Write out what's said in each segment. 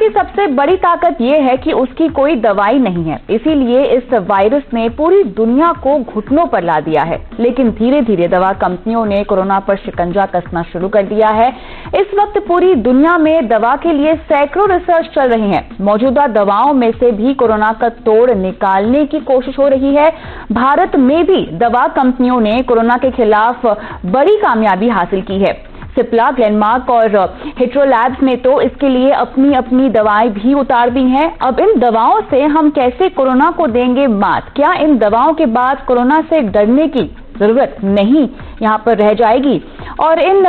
की सबसे बड़ी ताकत यह है कि उसकी कोई दवाई नहीं है, इसीलिए इस वायरस ने पूरी दुनिया को घुटनों पर ला दिया है। लेकिन धीरे धीरे दवा कंपनियों ने कोरोना पर शिकंजा कसना शुरू कर दिया है। इस वक्त पूरी दुनिया में दवा के लिए सैकड़ों रिसर्च चल रही है। मौजूदा दवाओं में से भी कोरोना का तोड़ निकालने की कोशिश हो रही है। भारत में भी दवा कंपनियों ने कोरोना के खिलाफ बड़ी कामयाबी हासिल की है। सिप्ला, ग्लेनमार्क और हिट्रोलैब्स ने तो इसके लिए अपनी अपनी दवाएं भी उतार दी हैं। अब इन दवाओं से हम कैसे कोरोना को देंगे मात? क्या इन दवाओं के बाद कोरोना से डरने की जरूरत नहीं यहां पर रह जाएगी? और इन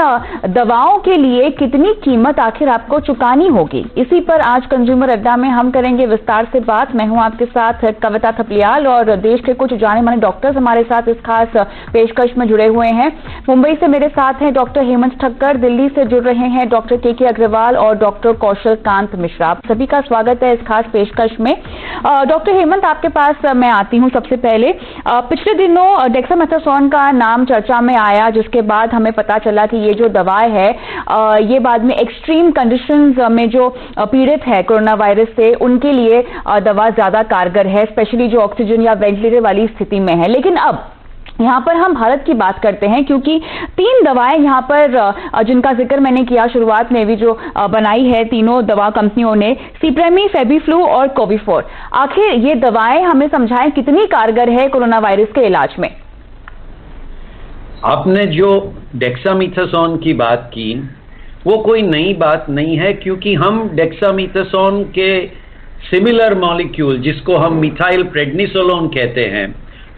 दवाओं के लिए कितनी कीमत आखिर आपको चुकानी होगी? इसी पर आज कंज्यूमर अड्डा में हम करेंगे विस्तार से बात। मैं हूं आपके साथ कविता थपलियाल और देश के कुछ जाने माने डॉक्टर्स हमारे साथ इस खास पेशकश में जुड़े हुए हैं। मुंबई से मेरे साथ हैं डॉक्टर हेमंत ठक्कर, दिल्ली से जुड़ रहे हैं डॉक्टर के अग्रवाल और डॉक्टर कौशल कांत मिश्रा। सभी का स्वागत है इस खास पेशकश में। डॉक्टर हेमंत, आपके पास मैं आती हूँ। सबसे पहले पिछले दिनों डेक्सामेथासोन का नाम चर्चा में आया, जिसके बाद हमें पता चला कि ये जो दवाएं है ये बाद में एक्सट्रीम कंडीशंस में जो पीड़ित है कोरोना वायरस से उनके लिए दवा ज्यादा कारगर है, स्पेशली जो ऑक्सीजन या वेंटिलेटर वाली स्थिति में है। लेकिन अब यहाँ पर हम भारत की बात करते हैं, क्योंकि 3 दवाएं यहाँ पर जिनका जिक्र मैंने किया शुरुआत में भी, जो बनाई है तीनों दवा कंपनियों ने, सीप्रेमी, फेबिफ्लू और कोविफोर। आखिर ये दवाएं हमें समझाएं कितनी कारगर है कोरोना वायरस के इलाज में? आपने जो डेक्सामेथासोन की बात की वो कोई नई बात नहीं है, क्योंकि हम डेक्सामेथासोन के सिमिलर मॉलिक्यूल जिसको हम मिथाइल प्रेडनिसोलोन कहते हैं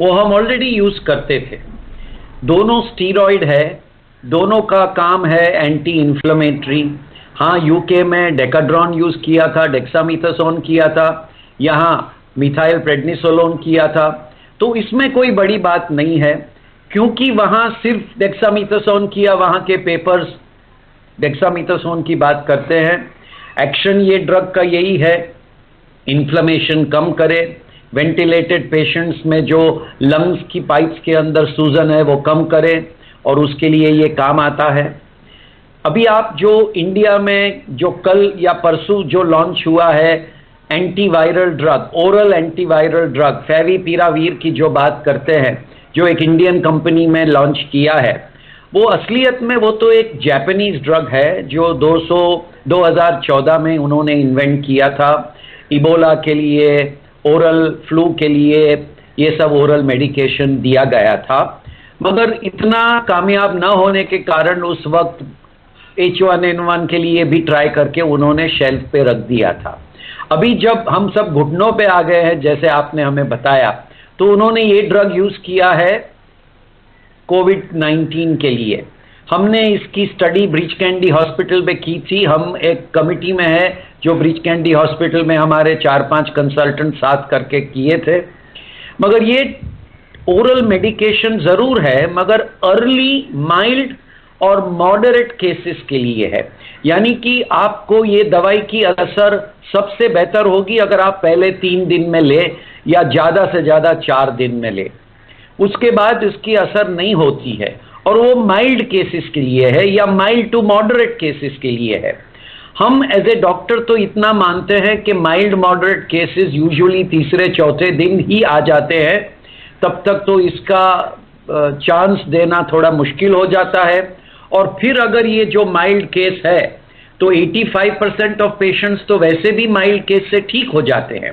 वो हम ऑलरेडी यूज करते थे। दोनों स्टीरॉयड है, दोनों का काम है एंटी इन्फ्लेमेटरी। हाँ, यूके में डेकाड्रॉन यूज किया था, डेक्सामेथासोन किया था, यहाँ मिथाइल प्रेडनिसोलोन किया था। तो इसमें कोई बड़ी बात नहीं है, क्योंकि वहां सिर्फ डेक्सामेथासोन किया, वहां के पेपर्स डेक्सामेथासोन की बात करते हैं। एक्शन ये ड्रग का यही है, इन्फ्लेमेशन कम करे, वेंटिलेटेड पेशेंट्स में जो लंग्स की पाइप्स के अंदर सूजन है वो कम करे, और उसके लिए ये काम आता है। अभी आप जो इंडिया में जो कल या परसों जो लॉन्च हुआ है antiviral drug, oral antiviral drug favipiravir की जो बात करते हैं, जो एक इंडियन कंपनी में लॉन्च किया है, वो असलियत में वो तो एक जापानीज ड्रग है जो 2014 में उन्होंने इन्वेंट किया था। इबोला के लिए, ओरल फ्लू के लिए ये सब ओरल मेडिकेशन दिया गया था, मगर इतना कामयाब ना होने के कारण उस वक्त H1N1 के लिए भी ट्राई करके उन्होंने शेल्फ पे रख दिया था। अभी जब हम सब घुटनों पे आ गए हैं, जैसे आपने हमें बताया, तो उन्होंने ये ड्रग यूज किया है कोविड-19 के लिए। हमने इसकी स्टडी ब्रीच कैंडी हॉस्पिटल में की थी। हम एक कमिटी में है जो ब्रीच कैंडी हॉस्पिटल में हमारे 4-5 कंसल्टेंट साथ करके किए थे। मगर ये ओरल मेडिकेशन जरूर है, मगर अर्ली, माइल्ड और मॉडरेट केसेस के लिए है। यानी कि आपको ये दवाई की असर सबसे बेहतर होगी अगर आप पहले 3 दिन में ले या ज़्यादा से ज़्यादा 4 दिन में ले। उसके बाद इसकी असर नहीं होती है, और वो माइल्ड केसेस के लिए है या माइल्ड टू मॉडरेट केसेस के लिए है। हम एज ए डॉक्टर तो इतना मानते हैं कि माइल्ड मॉडरेट केसेस यूजुअली तीसरे चौथे दिन ही आ जाते हैं, तब तक तो इसका चांस देना थोड़ा मुश्किल हो जाता है। और फिर अगर ये जो माइल्ड केस है तो 85% ऑफ पेशेंट्स तो वैसे भी माइल्ड केस से ठीक हो जाते हैं।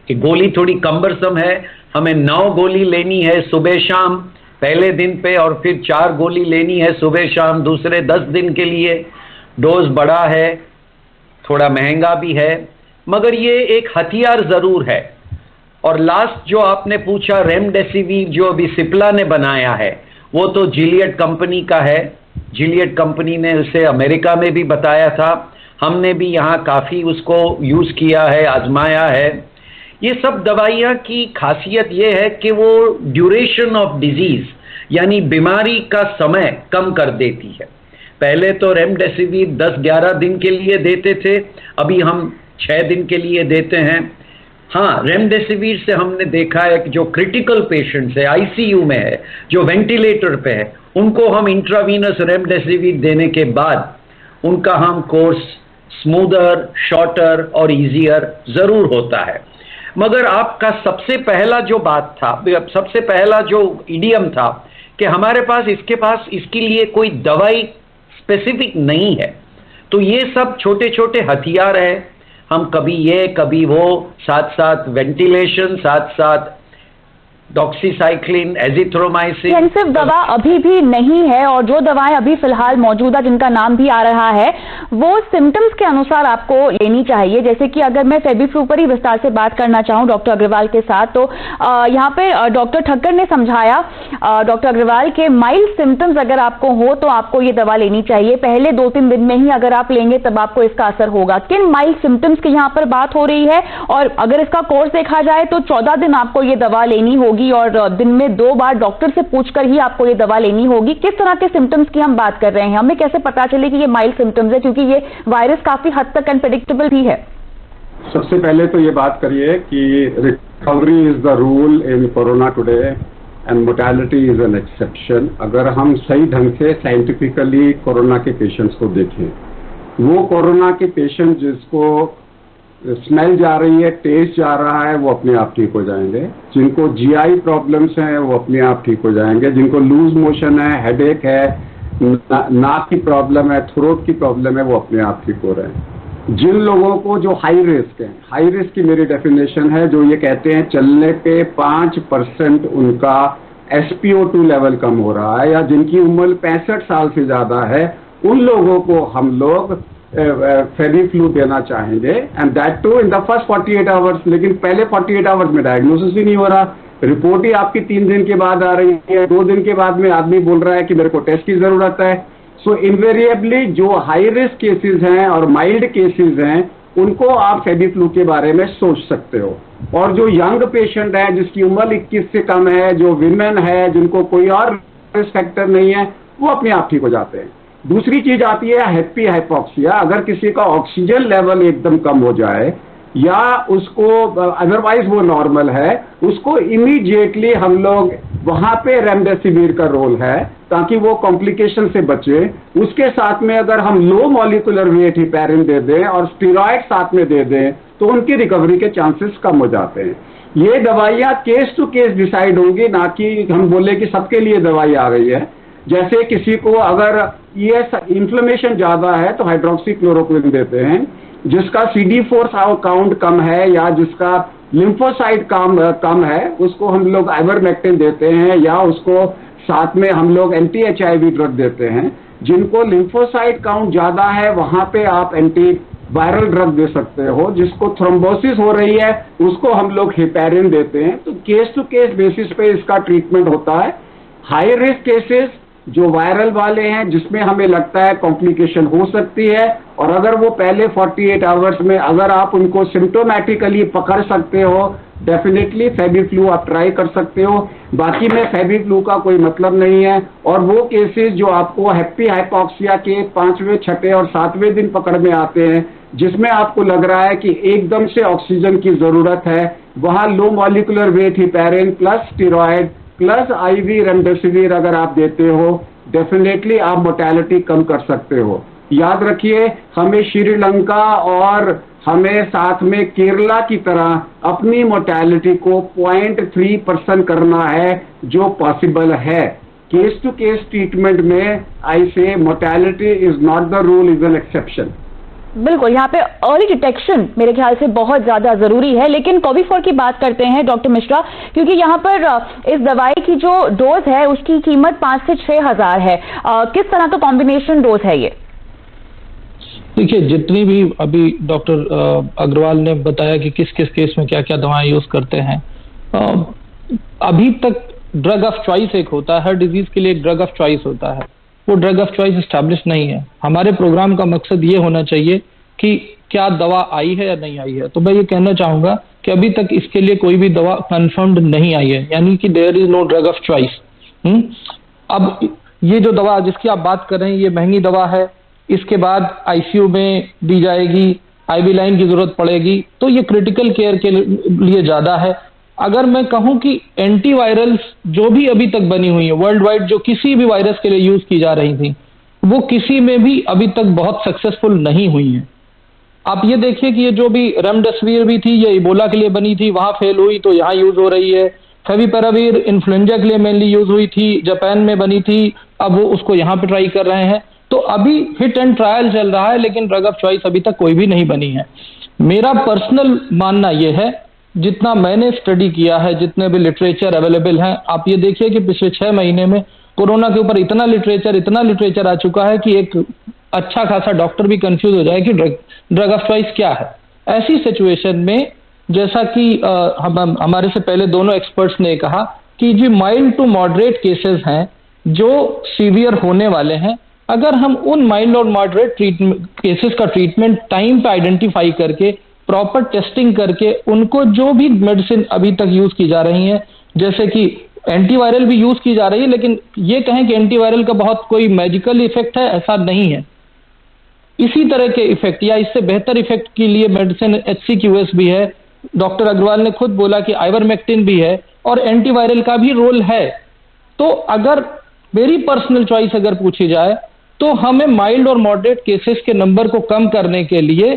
कि गोली थोड़ी कम्बरसम है, हमें 9 गोली लेनी है सुबह शाम पहले दिन पे, और फिर 4 गोली लेनी है सुबह शाम दूसरे 10 दिन के लिए। डोज बड़ा है, थोड़ा महंगा भी है, मगर ये एक हथियार जरूर है। और लास्ट जो आपने पूछा रेमडेसिविर जो अभी सिप्ला ने बनाया है, वो तो जिलियड कंपनी का है। जिलियड कंपनी ने उसे अमेरिका में भी बताया था, हमने भी यहाँ काफ़ी उसको यूज़ किया है, आजमाया है। ये सब दवाइयाँ की खासियत ये है कि वो ड्यूरेशन ऑफ डिजीज़ यानी बीमारी का समय कम कर देती है। पहले तो रेमडेसिविर 10-11 दिन के लिए देते थे, अभी हम 6 दिन के लिए देते हैं। हाँ, रेमडेसिविर से हमने देखा है कि जो क्रिटिकल पेशेंट्स है, आईसीयू में है, जो वेंटिलेटर पे है, उनको हम इंट्रावीनस रेमडेसिविर देने के बाद उनका हम कोर्स स्मूदर, शॉर्टर और इजियर जरूर होता है। मगर आपका सबसे पहला जो बात था, सबसे पहला जो इडियम था कि हमारे पास इसके लिए कोई दवाई स्पेसिफिक नहीं है, तो ये सब छोटे छोटे हथियार है। हम कभी ये कभी वो, साथ साथ वेंटिलेशन, साथ साथ डॉक्सीसाइक्लिन, एजिथ्रोमाइसिन। इंटेंसिव दवा अभी भी नहीं है, और जो दवाएं अभी फिलहाल मौजूदा जिनका नाम भी आ रहा है वो सिम्टम्स के अनुसार आपको लेनी चाहिए। जैसे कि अगर मैं फेबिफ्लू पर ही विस्तार से बात करना चाहूं डॉक्टर अग्रवाल के साथ, तो यहाँ पे डॉक्टर ठक्कर ने समझाया डॉक्टर अग्रवाल के माइल्ड सिम्टम्स अगर आपको हो तो आपको ये दवा लेनी चाहिए। पहले 2-3 दिन में ही अगर आप लेंगे तब आपको इसका असर होगा। किन माइल्ड सिम्टम्स की यहाँ पर बात हो रही है, और अगर इसका कोर्स देखा जाए तो 14 दिन आपको ये दवा लेनी होगी और दिन में 2 बार डॉक्टर से पूछकर ही आपको ये दवा लेनी होगी। किस तरह के सिम्टम्स की हम बात कर रहे हैं, हमें कैसे पता चले कि ये माइल्ड सिम्टम्स है, क्योंकि ये वायरस काफी हद तक अनप्रेडिक्टेबल भी है। सबसे पहले तो ये बात करिए कि recovery is the rule in corona today and mortality is an exception. अगर हम सही ढंग से साइंटिफिकली कोरोना के पेशेंट्स को देखें, वो कोरोना के पेशेंट जिसको स्मेल जा रही है, टेस्ट जा रहा है, वो अपने आप ठीक हो जाएंगे। जिनको जीआई प्रॉब्लम्स हैं वो अपने आप ठीक हो जाएंगे। जिनको लूज मोशन है, हेडेक है, नाक की प्रॉब्लम है, थ्रोट की प्रॉब्लम है, वो अपने आप ठीक हो रहे हैं। जिन लोगों को जो हाई रिस्क है, हाई रिस्क की मेरी डेफिनेशन है जो ये कहते हैं चलने पे 5% उनका SpO2 लेवल कम हो रहा है, या जिनकी उम्र 65 साल से ज्यादा है, उन लोगों को हम लोग फेबिफ्लू देना चाहेंगे, and that too in the first 48 hours. लेकिन पहले 48 आवर्स में डायग्नोसिस ही नहीं हो रहा, रिपोर्ट ही आपकी 3 दिन के बाद आ रही है, 2 दिन के बाद में आदमी बोल रहा है कि मेरे को टेस्ट की जरूरत है। सो इनवेरिएबली जो हाई रिस्क केसेस हैं और माइल्ड केसेस हैं उनको आप फेबिफ्लू के बारे में सोच सकते हो। और जो यंग पेशेंट है जिसकी उम्र 21 से कम है, जो विमेन है जिनको कोई और रिस्क फैक्टर नहीं है, वो अपने आप ठीक हो जाते हैं। दूसरी चीज आती है हैप्पी हाइपोक्सिया। अगर किसी का ऑक्सीजन लेवल एकदम कम हो जाए या उसको अदरवाइज वो नॉर्मल है, उसको इमीडिएटली हम लोग वहां पे रेमडेसिविर का रोल है ताकि वो कॉम्प्लिकेशन से बचे। उसके साथ में अगर हम लो मॉलिक्यूलर वेट हिपैरिन दे दें और स्टेरॉइड साथ में दे दें तो उनकी रिकवरी के चांसेस कम हो जाते हैं। ये दवाइयाँ केस टू केस डिसाइड होंगी, ना कि हम बोले कि सबके लिए दवाई आ गई है। जैसे किसी को अगर ये इन्फ्लेमेशन ज्यादा है तो हाइड्रोक्सीक्लोरोक्विन देते हैं, जिसका CD4 काउंट कम है या जिसका लिम्फोसाइट कम है उसको हम लोग आइवरमेक्टिन देते हैं, या उसको साथ में हम लोग anti-HIV ड्रग देते हैं। जिनको लिम्फोसाइट काउंट ज्यादा है वहां पे आप एंटी वायरल ड्रग दे सकते हो। जिसको थ्रोम्बोसिस हो रही है उसको हम लोग हिपैरिन देते हैं। तो केस टू केस बेसिस पे इसका ट्रीटमेंट होता है। हाई रिस्क केसेस जो वायरल वाले हैं जिसमें हमें लगता है कॉम्प्लिकेशन हो सकती है, और अगर वो पहले 48 आवर्स में अगर आप उनको सिम्टोमेटिकली पकड़ सकते हो, डेफिनेटली फेबिफ्लू आप ट्राई कर सकते हो। बाकी में फेबिफ्लू का कोई मतलब नहीं है। और वो केसेस जो आपको हैप्पी हाइपोक्सिया के 5वें, 6ठे और 7वें दिन पकड़ में आते हैं, जिसमें आपको लग रहा है कि एकदम से ऑक्सीजन की जरूरत है, वहां लो molecular weight heparin plus steroid plus IV remdesivir अगर आप देते हो, डेफिनेटली आप मोर्टेलिटी कम कर सकते हो। याद रखिए, हमें श्रीलंका और हमें साथ में केरला की तरह अपनी मोर्टेलिटी को 0.3% करना है जो पॉसिबल है। केस टू केस ट्रीटमेंट में आई से mortality is not the rule, is an exception. बिल्कुल, यहाँ पे अर्ली डिटेक्शन मेरे ख्याल से बहुत ज्यादा जरूरी है। लेकिन कोविफॉर की बात करते हैं डॉक्टर मिश्रा, क्योंकि यहाँ पर इस दवाई की जो डोज है उसकी कीमत 5 से 6 हजार है। किस तरह का कॉम्बिनेशन डोज है ये? देखिए, जितनी भी अभी डॉक्टर अग्रवाल ने बताया कि किस किस केस में क्या क्या दवाएं यूज करते हैं, अभी तक ड्रग ऑफ चॉइस एक होता है, हर डिजीज के लिए एक ड्रग ऑफ चॉइस होता है। वो ड्रग ऑफ चॉइस एस्टैब्लिश नहीं है। हमारे प्रोग्राम का मकसद ये होना चाहिए कि क्या दवा आई है या नहीं आई है। तो मैं ये कहना चाहूंगा कि अभी तक इसके लिए कोई भी दवा कंफर्म्ड नहीं आई है, यानी कि there is no drug of choice. अब ये जो दवा जिसकी आप बात कर रहे हैं ये महंगी दवा है, इसके बाद ICU में दी जाएगी, IV लाइन की जरूरत पड़ेगी, तो ये क्रिटिकल केयर के लिए ज्यादा है। अगर मैं कहूं कि एंटीवायरल्स जो भी अभी तक बनी हुई है वर्ल्ड वाइड, जो किसी भी वायरस के लिए यूज की जा रही थी, वो किसी में भी अभी तक बहुत सक्सेसफुल नहीं हुई है। आप ये देखिए कि ये जो भी रेमडेसिविर भी थी, ये इबोला के लिए बनी थी, वहां फेल हुई तो यहाँ यूज हो रही है। फेविपिराविर इन्फ्लुएंजा के लिए मेनली यूज हुई थी, जापान में बनी थी, अब वो उसको यहाँ पे ट्राई कर रहे हैं। तो अभी हिट एंड ट्रायल चल रहा है, लेकिन ड्रग ऑफ चॉइस अभी तक कोई भी नहीं बनी है। मेरा पर्सनल मानना यह है, जितना मैंने स्टडी किया है, जितने भी लिटरेचर अवेलेबल हैं, आप ये देखिए कि पिछले 6 महीने में कोरोना के ऊपर इतना लिटरेचर आ चुका है कि एक अच्छा खासा डॉक्टर भी कंफ्यूज हो जाए कि ड्रग ऑफ चॉइस क्या है। ऐसी सिचुएशन में जैसा कि हमारे से पहले दोनों एक्सपर्ट्स ने कहा कि जो माइल्ड टू मॉडरेट केसेस हैं, जो सीवियर होने वाले हैं, अगर हम उन माइल्ड और मॉडरेट केसेस का ट्रीटमेंट टाइम पे आइडेंटिफाई करके, प्रॉपर टेस्टिंग करके, उनको जो भी मेडिसिन अभी तक यूज की जा रही हैं, जैसे कि एंटीवायरल भी यूज की जा रही है, लेकिन ये कहें कि एंटीवायरल का बहुत कोई मैजिकल इफेक्ट है, ऐसा नहीं है। इसी तरह के इफेक्ट या इससे बेहतर इफेक्ट के लिए मेडिसिन HCQS भी है, डॉक्टर अग्रवाल ने खुद बोला कि आइवरमेक्टिन भी है, और एंटीवायरल का भी रोल है। तो अगर मेरी पर्सनल चॉइस अगर पूछी जाए तो हमें माइल्ड और मॉडरेट केसेस के नंबर को कम करने के लिए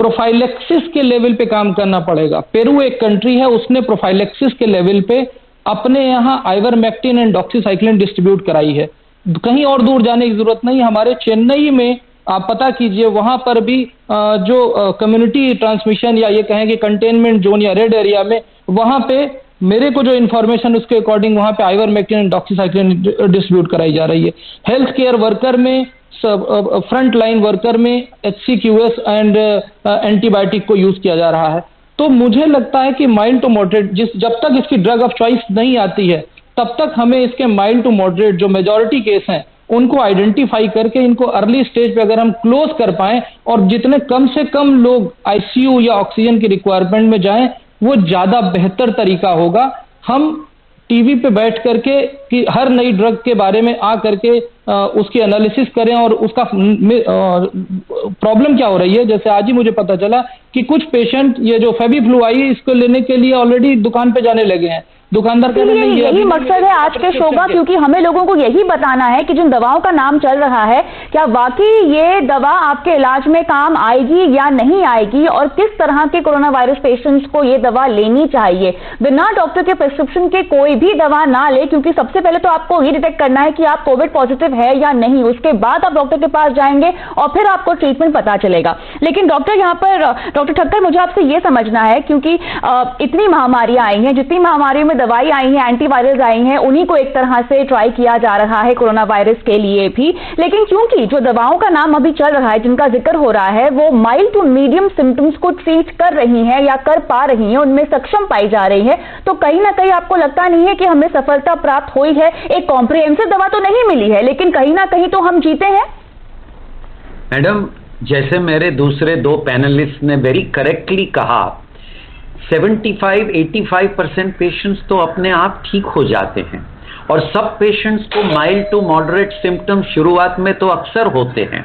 प्रोफाइलेक्सिस के लेवल पे काम करना पड़ेगा। पेरू एक कंट्री है, उसने प्रोफाइलेक्सिस के लेवल पे अपने यहाँ आइवरमेक्टिन एंड डॉक्सीसाइक्लिन डिस्ट्रीब्यूट कराई है। कहीं और दूर जाने की जरूरत नहीं, हमारे चेन्नई में आप पता कीजिए, वहां पर भी जो कम्युनिटी ट्रांसमिशन या ये कहें कि कंटेनमेंट जोन या रेड एरिया में, वहां पे मेरे को जो इन्फॉर्मेशन उसके अकॉर्डिंग वहां पे आइवरमेक्टिन एंड डॉक्सीसाइक्लिन डिस्ट्रीब्यूट कराई जा रही है। हेल्थ केयर वर्कर में, फ्रंट लाइन वर्कर में HCQS एंड एंटीबायोटिक को यूज किया जा रहा है। तो मुझे लगता है कि माइल्ड टू मॉडरेट जब तक इसकी ड्रग ऑफ चॉइस नहीं आती है, तब तक हमें इसके माइल्ड टू मॉडरेट जो मेजॉरिटी केस हैं उनको आइडेंटिफाई करके इनको अर्ली स्टेज पे अगर हम क्लोज कर पाएं, और जितने कम से कम लोग ICU या ऑक्सीजन की रिक्वायरमेंट में जाएं, वो ज्यादा बेहतर तरीका होगा। हम टीवी पे बैठ करके कि हर नई ड्रग के बारे में आ करके उसकी एनालिसिस करें और उसका प्रॉब्लम क्या हो रही है। जैसे आज ही मुझे पता चला कि कुछ पेशेंट ये जो फेविफ्लू आई है, इसको लेने के लिए ऑलरेडी दुकान पे जाने लगे हैं। दुकानदार कह रहे हैं यही मकसद है आज के शो का, क्योंकि हमें लोगों को यही बताना है कि जिन दवाओं का नाम चल रहा है, क्या वाकई ये दवा आपके इलाज में काम आएगी या नहीं आएगी, और किस तरह के कोरोना वायरस पेशेंट्स को ये दवा लेनी चाहिए। बिना डॉक्टर के प्रिस्क्रिप्शन के कोई भी दवा ना ले, क्योंकि सबसे पहले तो आपको ये डिटेक्ट करना है कि आप कोविड पॉजिटिव है या नहीं, उसके बाद आप डॉक्टर के पास जाएंगे और फिर आपको ट्रीटमेंट पता चलेगा। लेकिन डॉक्टर यहाँ पर, डॉक्टर ठक्कर, मुझे आपसे ये समझना है, क्योंकि इतनी महामारियां आई हैं, जितनी महामारियों में दवाई आई है, एंटीवायरल्स आई हैं, उन्हीं को एक तरह से ट्राई किया जा रहा है कोरोना वायरस के लिए भी। लेकिन क्योंकि जो दवाओं का नाम अभी चल रहा है, जिनका जिक्र हो रहा है, वो माइल्ड टू मीडियम सिम्टम्स को ट्रीट कर रही हैं या कर पा रही हैं, उनमें सक्षम पाई जा रही है, तो कहीं ना कहीं आपको लगता नहीं है कि हमें सफलता प्राप्त हुई है। एक कॉम्प्रिहेंसिव दवा तो नहीं मिली है, लेकिन कहीं ना कहीं तो हम जीते हैं। मैडम, जैसे मेरे दूसरे 2 पैनलिस्ट ने वेरी करेक्टली कहा, 75-85% पेशेंट्स तो अपने आप ठीक हो जाते हैं, और सब पेशेंट्स को माइल्ड टू मॉडरेट सिम्टम्स शुरुआत में तो अक्सर होते हैं।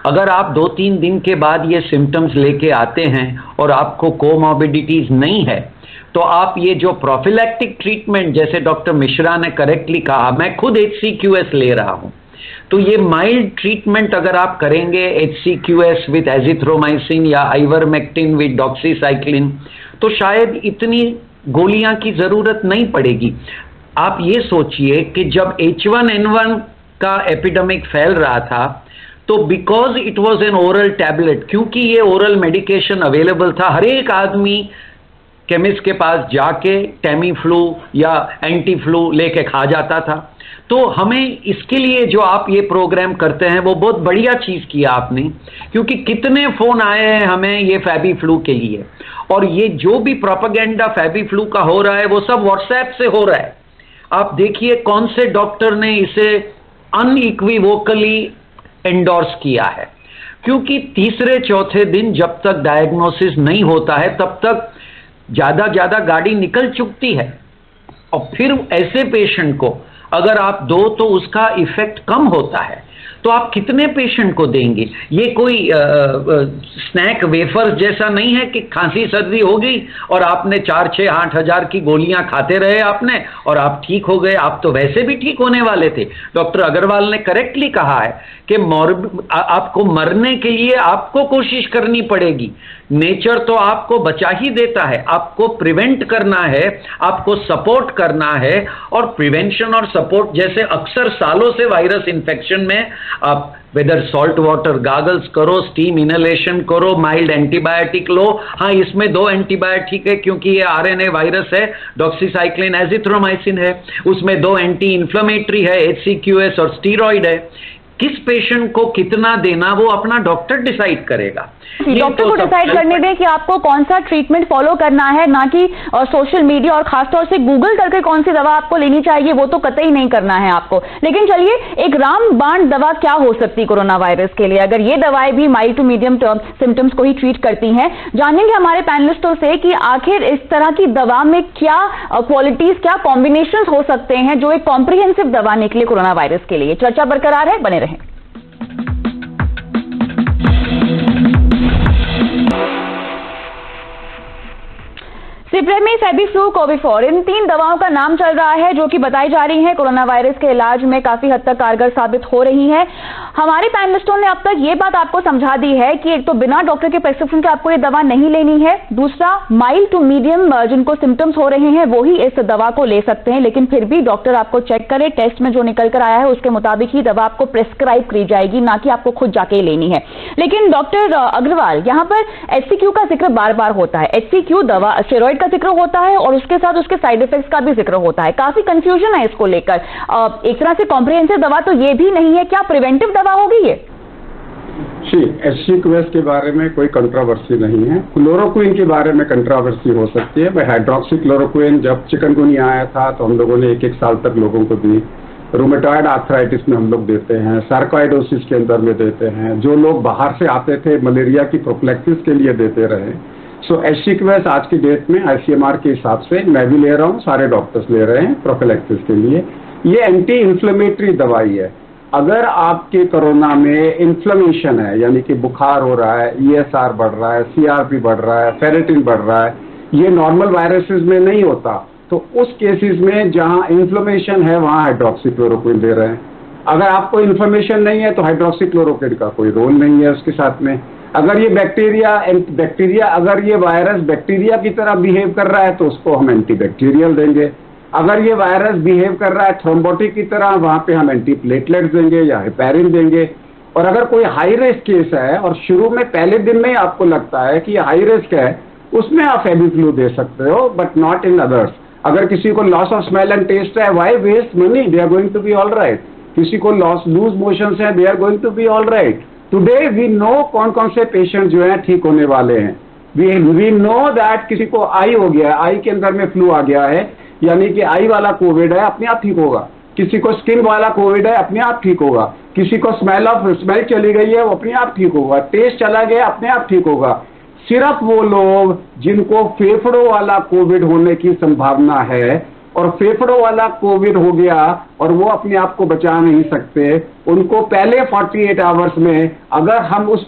अगर आप 2-3 दिन के बाद ये सिम्टम्स लेके आते हैं और आपको कोमॉर्बिडिटीज नहीं है, तो आप ये जो प्रोफिलैक्टिक ट्रीटमेंट, जैसे डॉक्टर मिश्रा ने करेक्टली कहा, मैं खुद HCQS ले रहा हूँ, तो ये माइल्ड ट्रीटमेंट अगर आप करेंगे HCQS विद एजिथ्रोमाइसिन या आइवरमेक्टिन विद डॉक्सीसाइक्लिन, तो शायद इतनी गोलियां की जरूरत नहीं पड़ेगी। आप ये सोचिए कि जब H1N1 का एपिडेमिक फैल रहा था, तो because it was an oral tablet, क्योंकि ये ओरल मेडिकेशन अवेलेबल था, हर एक आदमी केमिस्ट के पास जाके टेमी फ्लू या एंटी फ्लू लेके खा जाता था। तो हमें इसके लिए जो आप ये प्रोग्राम करते हैं, वो बहुत बढ़िया चीज किया आपने, क्योंकि कितने फोन आए हैं हमें ये फैबी फ्लू के लिए, और ये जो भी प्रोपेगेंडा फैबी फ्लू का हो रहा है, वो सब व्हाट्सएप से हो रहा है। आप देखिए कौन से डॉक्टर ने इसे अनइक्विवोकली एंडोर्स किया है, क्योंकि तीसरे चौथे दिन जब तक डायग्नोसिस नहीं होता है, तब तक ज्यादा गाड़ी निकल चुकती है, और फिर ऐसे पेशेंट को अगर आप दो तो उसका इफेक्ट कम होता है। तो आप कितने पेशेंट को देंगे? ये कोई स्नैक वेफर्स जैसा नहीं है कि खांसी सर्दी हो गई और आपने 4-6-8 हजार की गोलियां खाते रहे आपने और आप ठीक हो गए। आप तो वैसे भी ठीक होने वाले थे। डॉक्टर अग्रवाल ने करेक्टली कहा है कि आपको मरने के लिए आपको कोशिश करनी पड़ेगी। नेचर तो आपको बचा ही देता है, आपको प्रिवेंट करना है, आपको सपोर्ट करना है। और प्रिवेंशन और सपोर्ट जैसे अक्सर सालों से वायरस इन्फेक्शन में आप वेदर सॉल्ट वाटर गागल्स करो, स्टीम इनहेलेशन करो, माइल्ड एंटीबायोटिक लो। हाँ, इसमें 2 एंटीबायोटिक है क्योंकि ये आरएनए वायरस है, डॉक्सीसाइक्लिन एजिथ्रोमाइसिन है, उसमें 2 एंटी इन्फ्लेमेटरी है, HCQS और स्टीरॉइड है। किस पेशेंट को कितना देना वो अपना डॉक्टर डिसाइड करेगा। डॉक्टर को डिसाइड करने दें कि आपको कौन सा ट्रीटमेंट फॉलो करना है, ना कि सोशल मीडिया और खासतौर से गूगल करके कौन सी दवा आपको लेनी चाहिए, वो तो कतई नहीं करना है आपको। लेकिन चलिए, एक रामबाण दवा क्या हो सकती है कोरोना वायरस के लिए, अगर ये दवाएं भी माइल्ड टू मीडियम सिम्टम्स को ही ट्रीट करती हैं? जानेंगे हमारे पैनलिस्टों से कि आखिर इस तरह की दवा में क्या क्वालिटीज, क्या कॉम्बिनेशन हो सकते हैं जो एक कॉम्प्रिहेंसिव दवा निकले कोरोना वायरस के लिए। चर्चा बरकरार है, बने रहें। सिप्रेमी, फेबिफ्लू, कोविफॉर, इन 3 दवाओं का नाम चल रहा है जो कि बताई जा रही है कोरोना वायरस के इलाज में काफी हद तक कारगर साबित हो रही है। हमारे पैनलिस्टों ने अब तक ये बात आपको समझा दी है कि एक तो बिना डॉक्टर के प्रेस्क्रिप्शन के आपको ये दवा नहीं लेनी है, दूसरा माइल्ड टू मीडियम जिनको सिम्टम्स हो रहे हैं वो ही इस दवा को ले सकते हैं, लेकिन फिर भी डॉक्टर आपको चेक करे, टेस्ट में जो निकल कर आया है उसके मुताबिक ही दवा आपको प्रेस्क्राइब करी जाएगी, ना कि आपको खुद जाके लेनी है। लेकिन डॉक्टर अग्रवाल, यहाँ पर HCQ का जिक्र बार बार होता है। HCQ दवा स्टेरॉइड का जिक्र होता है और उसके साथ उसके साइड इफेक्ट्स का भी जिक्र होता है। काफी कंफ्यूजन है इसको लेकर। एक तरह से कॉम्प्रिहेंसिव दवा तो ये भी नहीं है, क्या प्रिवेंटिव दवा होगी ये? HCQS के बारे में कोई कंट्रोवर्सी नहीं है। क्लोरोक्विन के बारे में कंट्रोवर्सी हो सकती है। भाई, हाइड्रोक्सीक्लोरोक्विन जब चिकनगुनिया आया था तो हम लोगों ने 1-1 साल तक लोगों को दी। रूमेटॉइड आर्थराइटिस में हम लोग देते हैं, सार्कोइडोसिस के अंदर में देते हैं, जो लोग बाहर से आते थे मलेरिया की प्रोफिलैक्सिस के लिए देते रहे। सो HCQS आज की डेट में ICMR के हिसाब से मैं भी ले रहा हूँ, सारे डॉक्टर्स ले रहे हैं प्रोफिलैक्सिस के लिए। ये एंटी इन्फ्लेमेटरी दवाई है। अगर आपके कोरोना में इन्फ्लेमेशन है, यानी कि बुखार हो रहा है, ESR बढ़ रहा है, CRP बढ़ रहा है, फेरेटिन बढ़ रहा है, ये नॉर्मल वायरसेस में नहीं होता, तो उस केसेस में जहाँ इन्फ्लेमेशन है वहाँ हाइड्रोक्सीक्लोरोक्विन दे रहे हैं। अगर आपको इन्फ्लेमेशन नहीं है तो हाइड्रोक्सीक्लोरोक्विन का कोई रोल नहीं है उसके साथ में। अगर ये बैक्टीरिया अगर ये वायरस बैक्टीरिया की तरह बिहेव कर रहा है तो उसको हम एंटीबैक्टीरियल देंगे। अगर ये वायरस बिहेव कर रहा है थ्रोम्बोटिक की तरह, वहाँ पे हम एंटीप्लेटलेट्स देंगे या हेपेरिन देंगे। और अगर कोई हाई रिस्क केस है और शुरू में पहले दिन में ही आपको लगता है कि ये हाई रिस्क है, उसमें आप फेबिफ्लू दे सकते हो, बट नॉट इन अदर्स। अगर किसी को loss of smell and taste है, why waste money, they are going to be all right. किसी को लूज मोशंस है, they are going to be all right. Today we know कौन कौन से पेशेंट जो हैं ठीक होने वाले हैं। वी नो दैट किसी को आई हो गया है, आई के अंदर में फ्लू आ गया है, यानी कि आई वाला कोविड है, अपने आप ठीक होगा। किसी को स्किन वाला कोविड है, अपने आप ठीक होगा। किसी को स्मेल चली गई है, वो अपने आप ठीक होगा। टेस्ट चला गया, अपने आप ठीक होगा। सिर्फ वो लोग जिनको फेफड़ों वाला कोविड होने की संभावना है और फेफड़ों वाला कोविड हो गया और वो अपने आप को बचा नहीं सकते, उनको पहले 48 आवर्स में अगर हम उस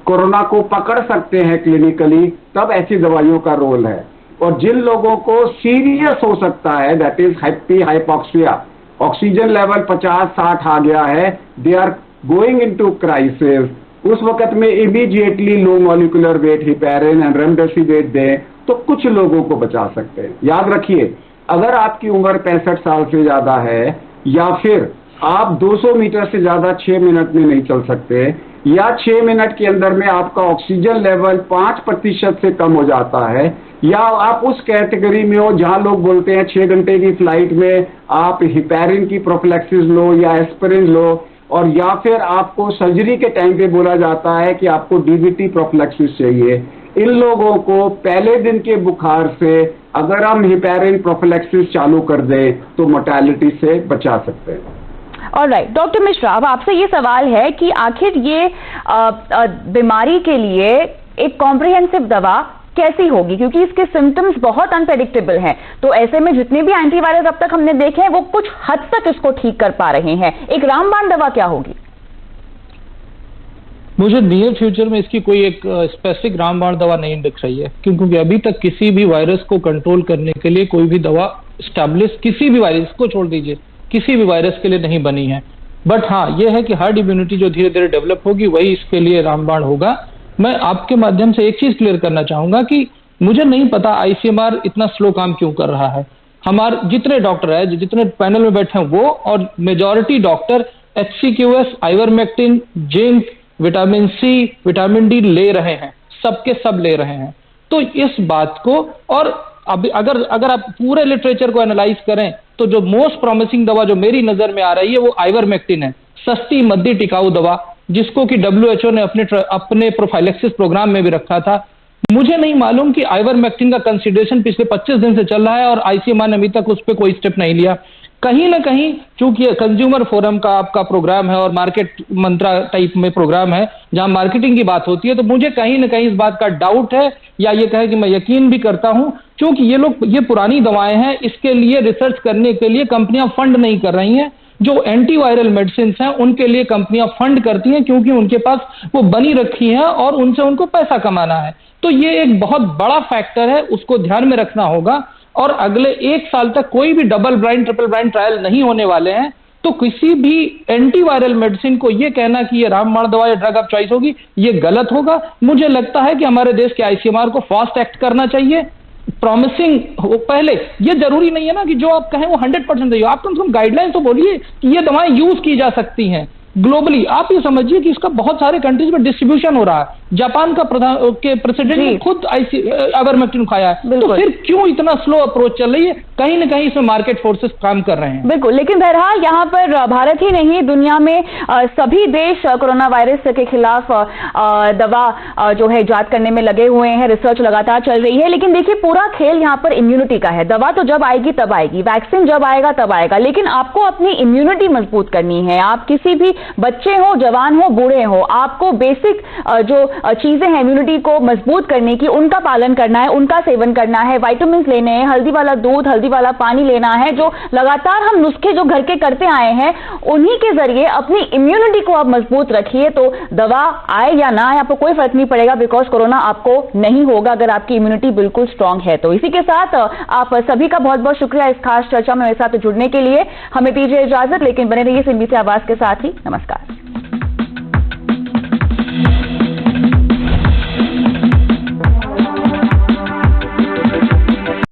कोरोना को पकड़ सकते हैं क्लिनिकली, तब ऐसी दवाइयों का रोल है। और जिन लोगों को सीरियस हो सकता है, that is hypoxia, oxygen level 50-60 आ गया है, they are going into crisis, उस वक्त में immediately low molecular weight heparin and remdesivir दें तो कुछ लोगों को बचा सकते हैं। याद रखिए, अगर आपकी उम्र 65 साल से ज्यादा है या फिर आप 200 मीटर से ज्यादा 6 मिनट में नहीं चल सकते, या 6 मिनट के अंदर में आपका ऑक्सीजन लेवल 5% से कम हो जाता है, या आप उस कैटेगरी में हो जहां लोग बोलते हैं 6 घंटे की फ्लाइट में आप हेपेरिन की प्रोफिलैक्सिस लो या एस्पिरिन लो, और या फिर आपको सर्जरी के टाइम पे बोला जाता है कि आपको DVT प्रोफिलैक्सिस चाहिए, इन लोगों को पहले दिन के बुखार से अगर हम हेपेरिन प्रोफिलैक्सिस चालू कर दें तो मोर्टेलिटी से बचा सकते हैं। ऑलराइट, डॉक्टर मिश्रा, अब आपसे ये सवाल है कि आखिर ये बीमारी के लिए एक कॉम्प्रिहेंसिव दवा कैसी होगी, क्योंकि इसके सिम्टम्स बहुत अनप्रेडिक्टेबल हैं। तो ऐसे में जितने भी एंटीवायरस अब तक हमने देखे हैं वो कुछ हद तक इसको ठीक कर पा रहे हैं। एक रामबाण दवा क्या होगी? मुझे नियर फ्यूचर में इसकी कोई एक स्पेसिफिक रामबाण दवा नहीं दिख रही है, क्योंकि अभी तक किसी भी वायरस को कंट्रोल करने के लिए कोई भी दवा स्टैब्लिश किसी भी वायरस को छोड़ दीजिए किसी भी वायरस के लिए नहीं बनी है। बट हाँ, यह है कि हर्ड इम्यूनिटी जो धीरे धीरे डेवलप होगी वही इसके लिए रामबाण होगा। मैं आपके माध्यम से एक चीज क्लियर करना चाहूंगा कि मुझे नहीं पता आईसीएमआर इतना स्लो काम क्यों कर रहा है। हमारे जितने डॉक्टर है, जितने पैनल में बैठे हैं वो और majority doctor HCQS, ivermectin, zinc, vitamin C, vitamin D ले रहे हैं, सबके सब ले रहे हैं। तो इस बात को, और अभी अगर आप पूरे लिटरेचर को एनालाइज करें तो जो मोस्ट प्रॉमिसिंग दवा जो मेरी नजर में आ रही है वो आइवरमेक्टिन है, सस्ती मध्य टिकाऊ दवा, जिसको कि WHO ने अपने प्रोफाइलेक्सिस प्रोग्राम में भी रखा था। मुझे नहीं मालूम कि आइवरमेक्टिन का कंसिडरेशन पिछले 25 दिन से चल रहा है और आईसीएमआर ने अभी तक उस पर कोई स्टेप नहीं लिया। कहीं ना कहीं चूंकि कंज्यूमर फोरम का आपका प्रोग्राम है और मार्केट मंत्रा टाइप में प्रोग्राम है जहां मार्केटिंग की बात होती है, तो मुझे कहीं ना कहीं इस बात का डाउट है, या ये कहे कि मैं यकीन भी करता हूं, क्योंकि ये पुरानी दवाएं हैं, इसके लिए रिसर्च करने के लिए कंपनियां फंड नहीं कर रही हैं। जो एंटीवायरल मेडिसिन हैं उनके लिए कंपनियां फंड करती हैं क्योंकि उनके पास वो बनी रखी हैं और उनसे उनको पैसा कमाना है। तो ये एक बहुत बड़ा फैक्टर है, उसको ध्यान में रखना होगा। और अगले 1 साल तक कोई भी double blind triple blind trial नहीं होने वाले हैं, तो किसी भी एंटीवायरल मेडिसिन को ये कहना कि ये रामबाण दवा या ड्रग ऑफ चॉइस होगी, ये गलत होगा। मुझे लगता है कि हमारे देश के आईसीएमआर को फास्ट एक्ट करना चाहिए, प्रॉमिसिंग हो पहले। ये जरूरी नहीं है ना कि जो आप कहें वो 100% सही हो, आप कम से कम गाइडलाइन तो बोलिए कि ये दवाएं यूज की जा सकती हैं ग्लोबली। आप ये समझिए कि इसका बहुत सारे कंट्रीज में डिस्ट्रीब्यूशन हो रहा है। जापान का प्रेसिडेंट ने खुद आइवरमेक्टिन खाया है, तो फिर क्यों इतना स्लो अप्रोच चल रही है? कहीं ना कहीं इसमें मार्केट फोर्सेस काम कर रहे हैं। बिल्कुल, लेकिन बहरहाल यहाँ पर भारत ही नहीं, दुनिया में सभी देश कोरोना वायरस के खिलाफ दवा जो है इजाद करने में लगे हुए हैं, रिसर्च लगातार चल रही है। लेकिन देखिए, पूरा खेल यहाँ पर इम्यूनिटी का है। दवा तो जब आएगी तब आएगी, वैक्सीन जब आएगा तब आएगा, लेकिन आपको अपनी इम्यूनिटी मजबूत करनी है। आप किसी भी बच्चे हो, जवान हो, बूढ़े हो, आपको बेसिक जो चीजें हैं इम्यूनिटी को मजबूत करने की, उनका पालन करना है, उनका सेवन करना है, विटामिन लेने हैं, हल्दी वाला दूध, हल्दी वाला पानी लेना है। जो लगातार हम नुस्खे जो घर के करते आए हैं, उन्हीं के जरिए अपनी इम्यूनिटी को आप मजबूत रखिए। तो दवा आए या ना आए, आपको कोई फर्क नहीं पड़ेगा, बिकॉज कोरोना आपको नहीं होगा अगर आपकी इम्यूनिटी बिल्कुल स्ट्रांग है। तो इसी के साथ आप सभी का बहुत बहुत शुक्रिया इस खास चर्चा में मेरे साथ जुड़ने के लिए। हमें दीजिए इजाजत, लेकिन बने रहिए CNBC आवाज के साथ ही। नमस्कार।